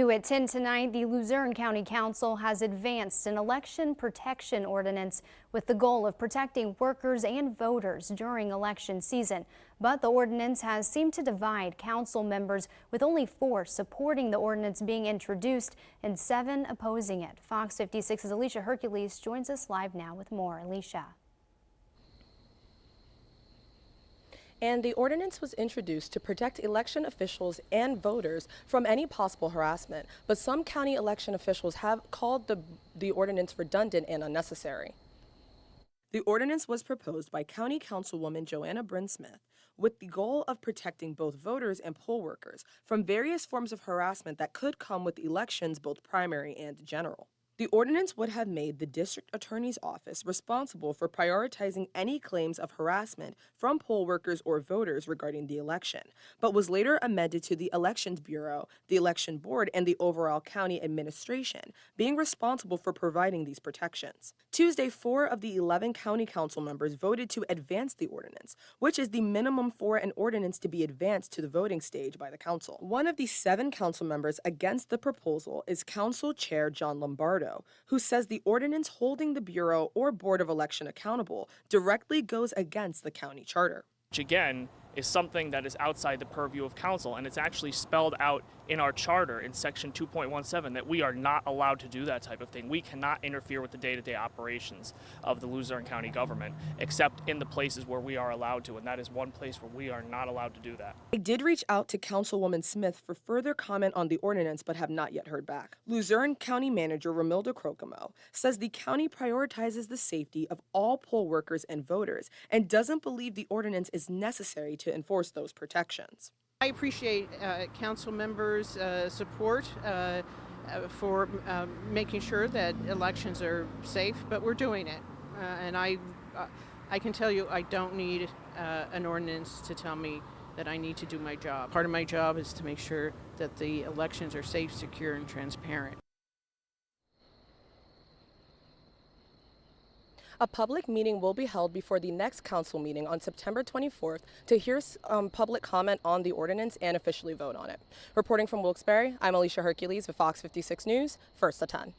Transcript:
New at 10 tonight, the Luzerne County Council has advanced an election protection ordinance with the goal of protecting workers and voters during election season. But the ordinance has seemed to divide council members, with only 4 supporting the ordinance being introduced and 7 opposing it. Fox 56's Alicia Hercules joins us live now with more. Alicia. And the ordinance was introduced to protect election officials and voters from any possible harassment. But some county election officials have called the ordinance redundant and unnecessary. The ordinance was proposed by County Councilwoman Joanna Bryn-Smith with the goal of protecting both voters and poll workers from various forms of harassment that could come with elections, both primary and general. The ordinance would have made the district attorney's office responsible for prioritizing any claims of harassment from poll workers or voters regarding the election, but was later amended to the Elections Bureau, the Election Board, and the overall county administration being responsible for providing these protections. Tuesday, 4 of the 11 county council members voted to advance the ordinance, which is the minimum for an ordinance to be advanced to the voting stage by the council. One of the 7 council members against the proposal is Council Chair John Lombardo, who says the ordinance holding the Bureau or Board of Election accountable directly goes against the county charter. Which again is something that is outside the purview of council, and it's actually spelled out in our charter in section 2.17 that we are not allowed to do that type of thing. We cannot interfere with the day-to-day operations of the Luzerne County government except in the places where we are allowed to, and that is one place where we are not allowed to do that. I did reach out to Councilwoman Smith for further comment on the ordinance but have not yet heard back. Luzerne County Manager Romilda Crocamo says the county prioritizes the safety of all poll workers and voters and doesn't believe the ordinance is necessary to enforce those protections. I appreciate council members' support for making sure that elections are safe, but we're doing it. And I can tell you I don't need an ordinance to tell me that I need to do my job. Part of my job is to make sure that the elections are safe, secure, and transparent. A public meeting will be held before the next council meeting on September 24th to hear public comment on the ordinance and officially vote on it. Reporting from Wilkes-Barre, I'm Alicia Hercules with Fox 56 News, First to 10.